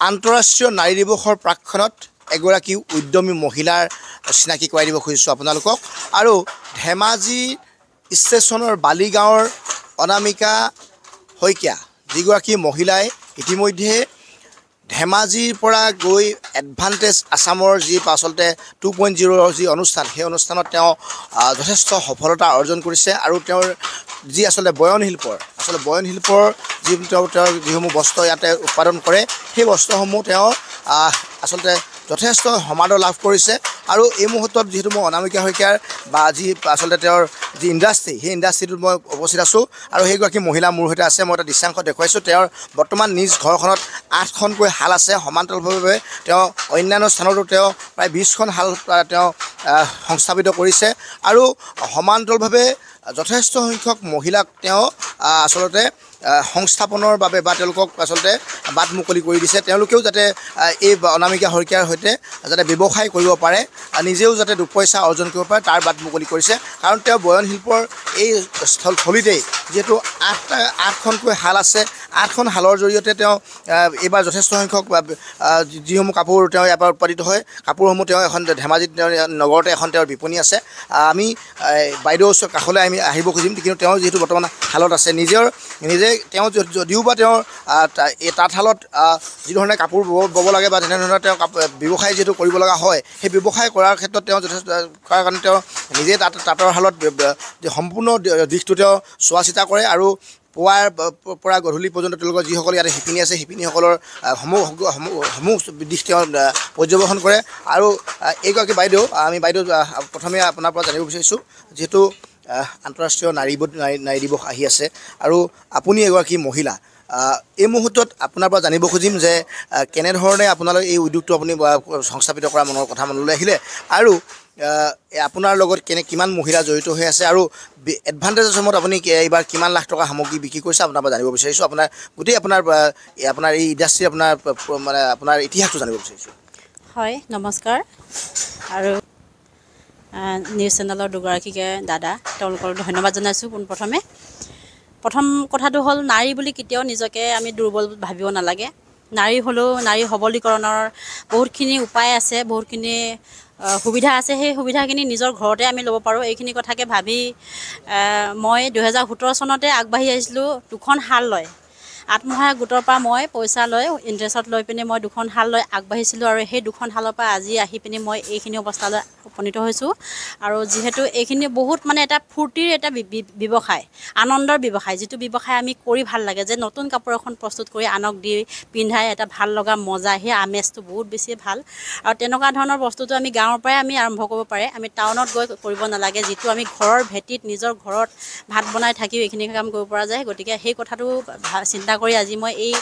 আন্তঃৰাষ্ট্ৰীয় নাৰী দিৱসৰ প্ৰাক্ষণত এগৰাকী উদ্যমী মহিলাৰ চিনাকি কৰাই দিব খুজিছোঁ আপোনালোকক। আৰু ধেমাজি ষ্টেচনৰ বালিগাঁৱৰ অনামিকা শইকীয়া যিগৰাকী মহিলাই ইতিমধ্যে ধেমাজিৰ পৰা গৈ এডভান্টেজ আছামৰ যি আচলতে 2.0 যি অনুষ্ঠান, সেই অনুষ্ঠানত তেওঁ যথেষ্ট সফলতা অৰ্জন কৰিছে। আৰু তেওঁৰ যি আচলতে বয়নশিল্পৰ তেওঁৰ যিসমূহ বস্ত্ৰ ইয়াতে উৎপাদন কৰে, সেই বস্ত্ৰসমূহ তেওঁ আচলতে যথেষ্ট সমাদৰ লাভ কৰিছে। আৰু এই মুহূৰ্তত যিহেতু মই অনামিকা শইকীয়াৰ বা যি আচলতে তেওঁৰ যি ইণ্ডাষ্ট্ৰি, সেই ইণ্ডাষ্ট্ৰিটোত মই উপস্থিত আছোঁ। আৰু সেইগৰাকী মহিলা মোৰ সৈতে আছে। মই এটা দৃশ্যাংশ দেখুৱাইছোঁ। তেওঁৰ বৰ্তমান নিজ ঘৰখনত 8খনকৈ শাল আছে। সমান্তৰালভাৱে তেওঁ অন্যান্য স্থানতো তেওঁ প্ৰায় 20খন শাল তেওঁ সংস্থাপিত কৰিছে। আৰু সমান্তৰালভাৱে যথেষ্ট সংখ্যক মহিলাক তেওঁ আচলতে সংস্থাপনৰ বাবে বা তেওঁলোকক আচলতে বাট মুকলি কৰি দিছে। তেওঁলোকেও যাতে এই অনামিকা শইকীয়াৰ সৈতে যাতে ব্যৱসায় কৰিব পাৰে, নিজেও যাতে দুপইচা অৰ্জন কৰিব পাৰে, তাৰ বাট মুকলি কৰিছে। কাৰণ তেওঁ বয়নশিল্পৰ এই স্থলীতেই যিহেতু 8খনকৈ শাল আছে, 8খন শালৰ জৰিয়তে তেওঁ এইবাৰ যথেষ্ট সংখ্যক যিসমূহ কাপোৰ তেওঁ ইয়াৰ পৰা উৎপাদিত হয়, কাপোৰসমূহ তেওঁ এখন ধেমাজিত নগৰতে এখন তেওঁৰ বিপণী আছে। আমি বাইদেউৰ কাষলৈ আমি আহিব খুজিম, কিন্তু তেওঁ যিহেতু বৰ্তমান শালত আছে, নিজে তেওঁ যদিওবা তেওঁৰ এই তাঁতশালত যিধৰণে কাপোৰ ব'ব লাগে বা তেনেধৰণৰ তেওঁ ব্যৱসায় যিহেতু কৰিব লগা হয়, সেই ব্যৱসায় কৰাৰ ক্ষেত্ৰত তেওঁ যথেষ্ট কৰাৰ কাৰণে তেওঁ নিজে তাঁতৰ শালত সম্পূৰ্ণ দিশটো তেওঁ চোৱা চিতা কৰে। আৰু পুৱাৰ পৰা গধূলি পৰ্যন্ত তেওঁলোকৰ যিসকল ইয়াতে শিপিনী আছে, শিপিনীসকলৰ সমূহ দিশ তেওঁ পৰ্যবেক্ষণ কৰে। আৰু এইগৰাকী বাইদেউ, আমি বাইদেউ প্ৰথমে আপোনাৰ পৰা জানিব বিচাৰিছোঁ, যিহেতু আন্তঃৰাষ্ট্ৰীয় নাৰী দিৱস আহি আছে আৰু আপুনি এগৰাকী মহিলা, এই মুহূৰ্তত আপোনাৰ পৰা জানিব খুজিম যে কেনেধৰণে আপোনালোক এই উদ্যোগটো আপুনি সংস্থাপিত কৰা মনৰ কথা মনলৈ আহিলে, আৰু আপোনাৰ লগত কিমান মহিলা জড়িত হৈ আছে, আৰু এডভান্টেজ আছামত আপুনি এইবাৰ কিমান লাখ টকা সামগ্ৰী বিক্ৰী কৰিছে, আপোনাৰ পৰা জানিব বিচাৰিছোঁ। আপোনাৰ গোটেই আপোনাৰ এই ইণ্ডাষ্ট্ৰী আপোনাৰ ইতিহাসটো জানিব বিচাৰিছোঁ। হয়, নমস্কাৰ। আৰু নিউজ চেনেলৰ দুগৰাকীকে দাদা, তেওঁলোকক ধন্যবাদ জনাইছোঁ পোনপ্ৰথমে। প্ৰথম কথাটো হ'ল, নাৰী বুলি কেতিয়াও নিজকে আমি দুৰ্বল ভাবিব নালাগে। নাৰী হ'লেও নাৰী সবলীকৰণৰ বহুতখিনি উপায় আছে, বহুতখিনি সুবিধা আছে। সেই সুবিধাখিনি নিজৰ ঘৰতে আমি ল'ব পাৰোঁ। এইখিনি কথাকে ভাবি মই 2017 চনতে আগবাঢ়ি আহিছিলোঁ 2খন শাল লয়। আত্মসহায়ক গোটৰ পৰা মই পইচা লৈ ইণ্টাৰেষ্টত লৈ পিনি মই 2খন শাল লৈ আগবাঢ়িছিলোঁ। আৰু সেই 2খন শালৰ পৰা আজি আহি পিনি মই এইখিনি অৱস্থালৈ উপনীত হৈছোঁ। আৰু যিহেতু এইখিনি বহুত এটা ফূৰ্তিৰ এটা ব্যৱসায়, আনন্দৰ ব্যৱসায়, যিটো ব্যৱসায় আমি কৰি ভাল লাগে, যে নতুন কাপোৰ এখন প্ৰস্তুত কৰি আনক দি পিন্ধাই এটা ভাল লগা মজা, সেই আমেজটো বহুত বেছি ভাল। আৰু তেনেকুৱা ধৰণৰ বস্তুটো আমি গাঁৱৰ পৰাই আমি আৰম্ভ কৰিব পাৰে, আমি টাউনত গৈ কৰিব নালাগে। যিটো আমি ঘৰৰ ভেটিত নিজৰ ঘৰত ভাত বনাই থাকিও এইখিনি কাম কৰিব পৰা যায়। গতিকে সেই কথাটো চিন্তা কৰি আজি মই এই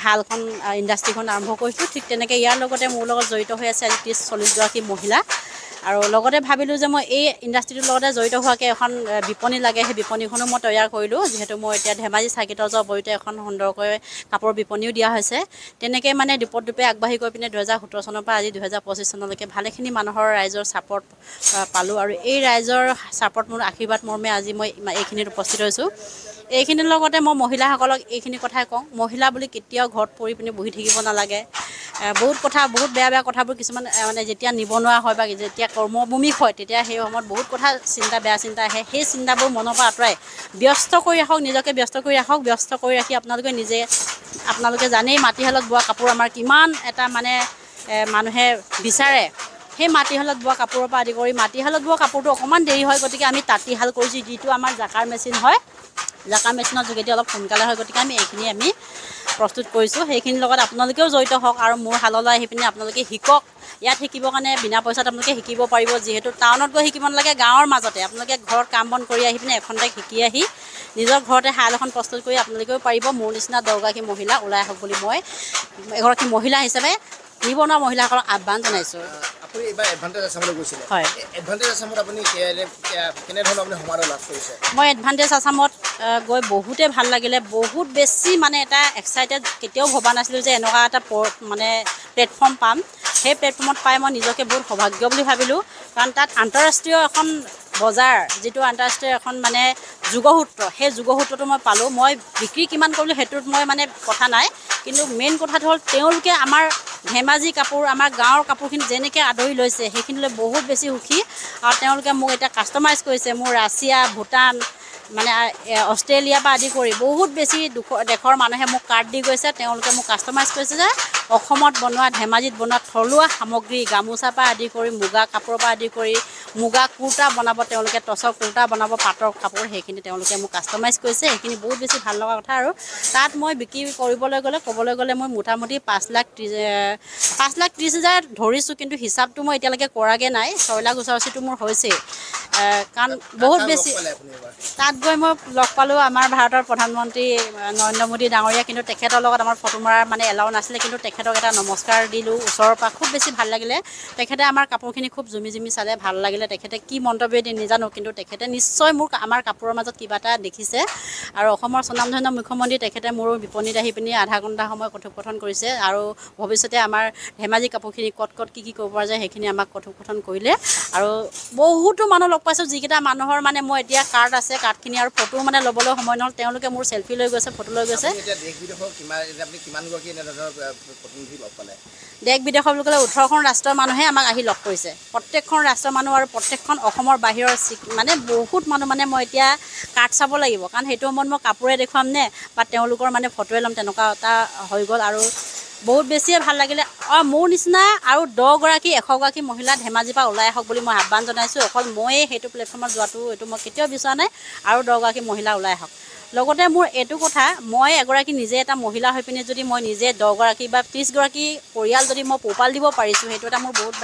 শালখন ইণ্ডাষ্ট্ৰীখন আৰম্ভ কৰিছোঁ। ঠিক তেনেকৈ ইয়াৰ লগতে মোৰ লগত জড়িত হৈ আছে আজি 30-40গৰাকী মহিলা। আৰু লগতে ভাবিলোঁ যে মই এই ইণ্ডাষ্ট্ৰিটোৰ লগতে জড়িত হোৱাকৈ এখন বিপণী লাগে, সেই বিপণীখনো মই তৈয়াৰ কৰিলোঁ। যিহেতু মই এতিয়া ধেমাজি চাৰ্কিট হাউছৰ বৰিতে এখন সুন্দৰকৈ কাপোৰৰ বিপণীও দিয়া হৈছে। তেনেকৈ দুপে আগবাঢ়ি গৈ পিনে 2017 চনৰ পৰা আজি 2025 চনলৈকে ভালেখিনি মানুহৰ ৰাইজৰ ছাপৰ্ট পালোঁ। আৰু এই ৰাইজৰ ছাপৰ্ট, মোৰ আশীৰ্বাদ মৰ্মে আজি মই এইখিনিত উপস্থিত হৈছোঁ। এইখিনিৰ লগতে মই মহিলাসকলক এইখিনি কথাই কওঁ, মহিলা বুলি কেতিয়াও ঘৰত পৰি পিনি বহি থাকিব নালাগে। বহুত বেয়া কথাবোৰ কিছুমান যেতিয়া নিবনুৱা হয় বা যেতিয়া কৰ্মভূমি হয়, তেতিয়া সেই সময়ত বহুত কথা বেয়া চিন্তা আহে। সেই চিন্তাবোৰ মনৰ পৰা আঁতৰাই ব্যস্ত কৰি ৰাখক, নিজকে ব্যস্ত কৰি ৰাখক। ব্যস্ত কৰি ৰাখি আপোনালোকে জানেই মাটিশালত বোৱা কাপোৰ আমাৰ কিমান এটা মানুহে বিচাৰে। সেই মাটিশালত বোৱা কাপোৰৰ পৰা আদি কৰি, মাটিশালত বোৱা কাপোৰটো অকণমান দেৰি হয়, গতিকে আমি তাঁতীশাল কৰিছোঁ, যিটো আমাৰ জাকাৰ মেচিন হয়। জাকাৰ মেচিনৰ যোগেদি অলপ সোনকালে হয়, গতিকে আমি প্ৰস্তুত কৰিছোঁ। সেইখিনিৰ লগত আপোনালোকেও জড়িত হওক আৰু মোৰ শাললৈ আহি পিনে আপোনালোকে শিকক। ইয়াত শিকিবৰ কাৰণে বিনা পইচাত আপোনালোকে শিকিব পাৰিব। যিহেতু টাউনত গৈ শিকিব নালাগে, গাঁৱৰ মাজতে আপোনালোকে ঘৰত কাম বন কৰি আহি পিনে এখনতে শিকি আহি নিজৰ ঘৰতে শাল এখন প্ৰস্তুত কৰি আপোনালোকেও পাৰিব। মোৰ নিচিনা 10গৰাকী মহিলা ওলাই আহক বুলি মই এগৰাকী মহিলা হিচাপে নিবনুৱা মহিলাসকলক আহ্বান জনাইছোঁ। আপুনি এইবাৰ এডভান্টেজ আছামলৈ গৈছিলে, হয়। এডভান্টেজ আছামত আপুনি কেনেধৰণৰ সমাদৰ লাভ কৰিছে? মই এডভান্টেজ আছামত গৈ বহুতেই ভাল লাগিলে, বহুত বেছি এটা এক্সাইটেড। কেতিয়াও ভবা নাছিলোঁ যে এনেকুৱা এটা প্লেটফৰ্ম পাম। সেই প্লেটফৰ্মত পাই মই নিজকে বহুত সৌভাগ্য বুলি ভাবিলোঁ। কাৰণ তাত আন্তঃৰাষ্ট্ৰীয় এখন বজাৰ, যিটো আন্তঃৰাষ্ট্ৰীয় এখন যোগসূত্ৰ, সেই যোগসূত্ৰটো মই পালোঁ। মই বিক্ৰী কিমান কৰিলোঁ সেইটোত মই কথা নাই, কিন্তু মেইন কথাটো হ'ল তেওঁলোকে আমাৰ ধেমাজি কাপোৰ আমাৰ গাঁৱৰ কাপোৰখিনি যেনেকৈ আদৰি লৈছে সেইখিনিলৈ বহুত বেছি সুখী আৰু তেওঁলোকে মোক এতিয়া কাষ্টমাইজ কৰিছে মোৰ ৰাছিয়া ভূটান মানে অষ্ট্ৰেলিয়াৰ পৰা আদি কৰি বহুত বেছি দেশৰ মানুহে মোক কাৰ্ড দি গৈছে তেওঁলোকে মোক কাষ্টমাইজ কৰিছে যে অসমত বনোৱা ধেমাজিত বনোৱা থলুৱা সামগ্ৰী গামোচাৰ পৰা আদি কৰি মুগা কাপোৰৰ পৰা আদি কৰি মুগা কুৰ্তা বনাব তেওঁলোকে টচৰ কুৰ্তা বনাব পাটৰ কাপোৰ সেইখিনি তেওঁলোকে মোক কাষ্টমাইজ কৰিছে সেইখিনি বহুত বেছি ভাল লগা কথা আৰু তাত মই বিক্ৰী কৰিবলৈ গ'লে ক'বলৈ গ'লে মই মোটামুটি 5,30,000 ধৰিছোঁ কিন্তু হিচাপটো মই এতিয়ালৈকে কৰাগৈ নাই 6 লাখ ওচৰা-ওচৰিটো মোৰ হৈছেই কাৰণ বহুত বেছি তাত গৈ মই লগ পালোঁ আমাৰ ভাৰতৰ প্ৰধানমন্ত্ৰী নৰেন্দ্ৰ মোদী ডাঙৰীয়া কিন্তু তেখেতৰ লগত আমাৰ ফটো মৰাৰ মানে এলাও নাছিলে কিন্তু তেখেতক এটা নমস্কাৰ দিলোঁ ওচৰৰ পৰা খুব বেছি ভাল লাগিলে তেখেতে আমাৰ কাপোৰখিনি খুব জুমি জুমি চালে ভাল লাগিলে তেখেতে কি মন্তব্য দিয়ে নাজানো কিন্তু তেখেতে নিশ্চয় মোক আমাৰ কাপোৰৰ মাজত কিবা এটা দেখিছে আৰু অসমৰ স্বনামধন্য মুখ্যমন্ত্ৰী তেখেতে মোৰ বিপণীত আহি পিনি আধা ঘণ্টা সময় কথোপকথন কৰিছে আৰু ভৱিষ্যতে আমাৰ ধেমাজি কাপোৰখিনি ক'ত কি কৰিব পৰা যায় সেইখিনি আমাক কথোপকথন কৰিলে আৰু বহুতো মানুহ লগ পাইছোঁ যিকেইটা মানুহৰ মানে মই এতিয়া কাৰ্ড আছে কাৰ্ডখিনি আৰু ফটো মানে ল'বলৈ সময় নহ'ল তেওঁলোকে মোৰ চেল্ফি লৈ গৈছে ফটো লৈ গৈছে দেশ বিদেশৰ বুলি ক'লে 18খন ৰাষ্ট্ৰৰ মানুহে আমাক আহি লগ কৰিছে প্ৰত্যেকখন ৰাষ্ট্ৰৰ মানুহ আৰু প্ৰত্যেকখন অসমৰ বাহিৰৰ মানে বহুত মানুহ মানে মই এতিয়া কাৰ্ড চাব লাগিব কাৰণ সেইটো সময়ত মই কাপোৰে দেখুৱাম নে বা তেওঁলোকৰ মানে ফটোৱে ল'ম তেনেকুৱা এটা হৈ গ'ল আৰু বহুত বেছিয়ে ভাল লাগিলে মোৰ নিচিনা আৰু 10গৰাকী 100গৰাকী মহিলা ধেমাজিৰ পৰা ওলাই আহক বুলি মই আহ্বান জনাইছোঁ অকল ময়ে সেইটো প্লেটফৰ্মত যোৱাটো এইটো মই কেতিয়াও বিচৰা নাই আৰু 10গৰাকী মহিলা ওলাই আহক লগতে মোৰ এইটো কথা মই এগৰাকী নিজে এটা মহিলা হৈ পিনে যদি মই নিজে 10গৰাকী বা 30গৰাকী পৰিয়াল যদি মই পোহপাল দিব পাৰিছোঁ সেইটো এটা মোৰ বহুত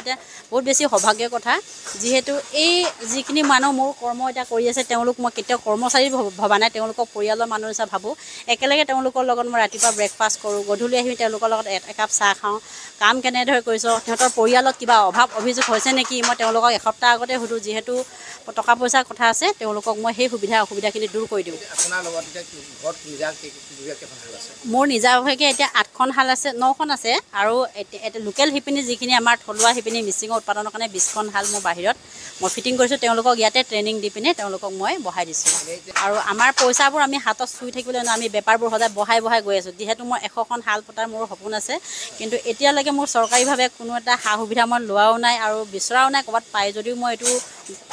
বেছি সৌভাগ্যৰ কথা যিহেতু এই যিখিনি মানুহ মোৰ কৰ্ম এতিয়া কৰি আছে তেওঁলোক মই কেতিয়াও কৰ্মচাৰী ভবা নাই তেওঁলোকক পৰিয়ালৰ মানুহ হিচাপে ভাবোঁ একেলগে তেওঁলোকৰ লগত মই ৰাতিপুৱা ব্ৰেকফাষ্ট কৰোঁ গধূলি আহি তেওঁলোকৰ লগত একাপ চাহ খাওঁ কাম কেনেদৰে কৰিছ সিহঁতৰ পৰিয়ালত কিবা অভাৱ অভিযোগ হৈছে নেকি মই তেওঁলোকক এসপ্তাহ আগতে সুধোঁ যিহেতু টকা পইচাৰ কথা আছে তেওঁলোকক মই সেই সুবিধা অসুবিধাখিনি দূৰ কৰি দিওঁ মোৰ নিজাভাৱে এতিয়া 8খন শাল আছে 9খন আছে আৰু লোকেল শিপিনী যিখিনি আমাৰ থলুৱা শিপিনী মিচিঙৰ উৎপাদনৰ কাৰণে 20খন শাল মোৰ বাহিৰত মই ফিটিং কৰিছোঁ তেওঁলোকক ইয়াতে ট্ৰেইনিং দি পিনে তেওঁলোকক মই বঢ়াই দিছোঁ আৰু আমাৰ পইচাবোৰ আমি হাতত চুই থাকিবলৈ আমি বেপাৰবোৰ সদায় বঢ়াই গৈ আছোঁ যিহেতু মোৰ 100খন শাল পতাৰ মোৰ সপোন আছে কিন্তু এতিয়ালৈকে মোৰ চৰকাৰীভাৱে কোনো এটা সা সুবিধা মই লোৱাও নাই আৰু বিচৰাও নাই ক'ৰবাত পাই যদিও মই এইটো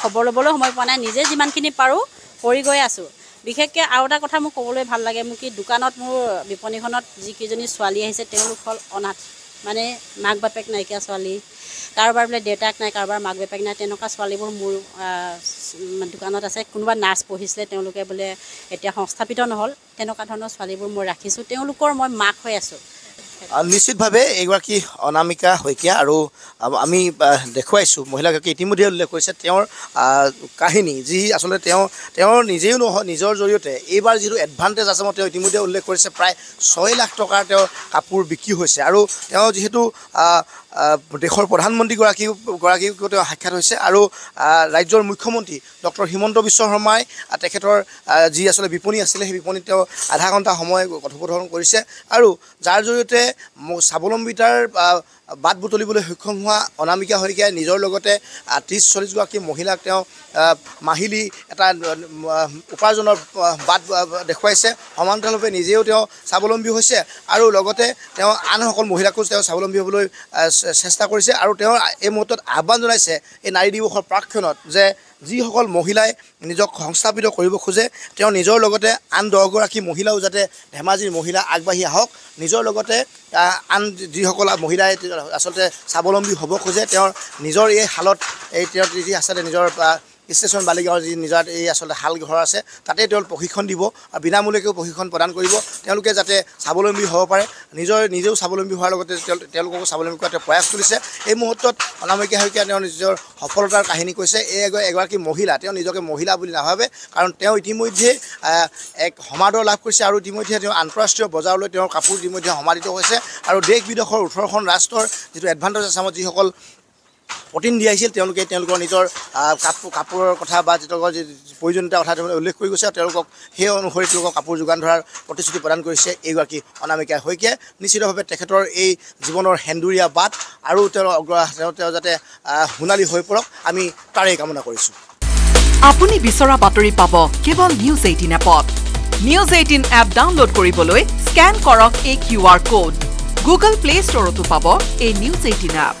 খবৰ ল'বলৈ সময় পোৱা নাই নিজে যিমানখিনি পাৰোঁ কৰি গৈ আছোঁ বিশেষকৈ আৰু এটা কথা মোক ক'বলৈ ভাল লাগে মোক কি দোকানত মোৰ বিপণীখনত যিকেইজনী ছোৱালী আহিছে তেওঁলোক হ'ল অনাথ মানে মাক বাপেক নাইকিয়া ছোৱালী কাৰোবাৰ বোলে দেউতাক নাই কাৰোবাৰ মাক বাপেক নাই তেনেকুৱা ছোৱালীবোৰ মোৰ দোকানত আছে কোনোবা নাৰ্ছ পঢ়িছিলে তেওঁলোকে বোলে এতিয়া সংস্থাপিত নহ'ল তেনেকুৱা ধৰণৰ ছোৱালীবোৰ মই ৰাখিছোঁ তেওঁলোকৰ মই মাক হৈ আছোঁ নিশ্চিতভাৱে এইগৰাকী অনামিকা শইকীয়া আৰু আমি দেখুৱাইছোঁ মহিলাগৰাকী ইতিমধ্যে উল্লেখ কৰিছে তেওঁৰ কাহিনী যি আচলতে তেওঁৰ নিজেও নহয় নিজৰ জৰিয়তে এইবাৰ যিটো এডভান্টেজ আছে মই তেওঁ ইতিমধ্যে উল্লেখ কৰিছে প্ৰায় 6 লাখ টকাৰ তেওঁৰ কাপোৰ বিক্ৰী হৈছে আৰু তেওঁ যিহেতু দেশৰ প্ৰধানমন্ত্ৰীগৰাকীকো তেওঁ সাক্ষাৎ হৈছে আৰু ৰাজ্যৰ মুখ্যমন্ত্ৰী ডক্টৰ হিমন্ত বিশ্ব শৰ্মাই তেখেতৰ যি আচলতে বিপণী আছিলে সেই বিপণীত তেওঁ আধা ঘণ্টা সময় কথোপকথন কৰিছে আৰু যাৰ জৰিয়তে স্বাৱলম্বিতাৰ বাট বুটলিবলৈ সক্ষম হোৱা অনামিকা শইকীয়াই নিজৰ লগতে 30-40গৰাকী মহিলাক তেওঁ মাহিলী এটা উপাৰ্জনৰ বাট দেখুৱাইছে সমান্তৰালভাৱে নিজেও তেওঁ স্বাৱলম্বী হৈছে আৰু লগতে তেওঁ আনসকল মহিলাকো তেওঁ স্বাৱলম্বী হ'বলৈ চেষ্টা কৰিছে আৰু তেওঁ এই মুহূৰ্তত আহ্বান জনাইছে এই নাৰী দিৱসৰ প্ৰাক্ষণত যে যিসকল মহিলাই নিজক সংস্থাপিত কৰিব খোজে তেওঁ নিজৰ লগতে আন 10গৰাকী মহিলাও যাতে ধেমাজিৰ মহিলা আগবাঢ়ি আহক নিজৰ লগতে আন যিসকল মহিলাই আচলতে স্বাৱলম্বী হ'ব খোজে তেওঁৰ নিজৰ এই শালত এই তেওঁৰ যি আচলতে নিজৰ ষ্টেচন বালিগাঁৱৰ যি নিজৰ এই আচলতে শাল ঘৰ আছে তাতে তেওঁ প্ৰশিক্ষণ দিব আৰু বিনামূলীয়াকৈও প্ৰশিক্ষণ প্ৰদান কৰিব তেওঁলোকে যাতে স্বাৱলম্বী হ'ব পাৰে নিজেও স্বাৱলম্বী হোৱাৰ লগতে তেওঁলোককো স্বাৱলম্বী কৰাৰ প্ৰয়াস কৰিছে এই মুহূৰ্তত অনামিকা শইকীয়া তেওঁ নিজৰ সফলতাৰ কাহিনী কৈছে এই এগৰাকী মহিলা তেওঁ নিজকে মহিলা বুলি নাভাবে কাৰণ তেওঁ ইতিমধ্যে এক সমাদৰ লাভ কৰিছে আৰু ইতিমধ্যে তেওঁ আন্তঃৰাষ্ট্ৰীয় বজাৰলৈ তেওঁৰ কাপোৰ ইতিমধ্যে সমাদিত হৈছে আৰু দেশ বিদেশৰ 18খন ৰাষ্ট্ৰৰ যিটো এডভান্টেজ আছে আমাৰ যিসকল প্ৰতিনিধি আহিছিল তেওঁলোকে তেওঁলোকৰ নিজৰ কাপোৰৰ কথা বা তেওঁলোকৰ যি প্ৰয়োজনীয়তাৰ কথা তেওঁলোকে উল্লেখ কৰি গৈছে তেওঁলোকক সেই অনুসৰি তেওঁলোকক কাপোৰ যোগান ধৰাৰ প্ৰতিশ্ৰুতি প্ৰদান কৰিছে এইগৰাকী অনামিকা শইকীয়াই নিশ্চিতভাৱে তেখেতৰ এই জীৱনৰ হেন্দুৰীয়া বাট আৰু তেওঁ যাতে সোণালী হৈ পৰক আমি তাৰেই কামনা কৰিছোঁ। আপুনি বিচৰা বাতৰি পাব কেৱল নিউজ 18 এপত। নিউজ 18 এপ ডাউনলোড কৰিবলৈ স্ক্যান কৰক এই QR code. Google Play Store তো পাব এই নিউজ 18 এপ।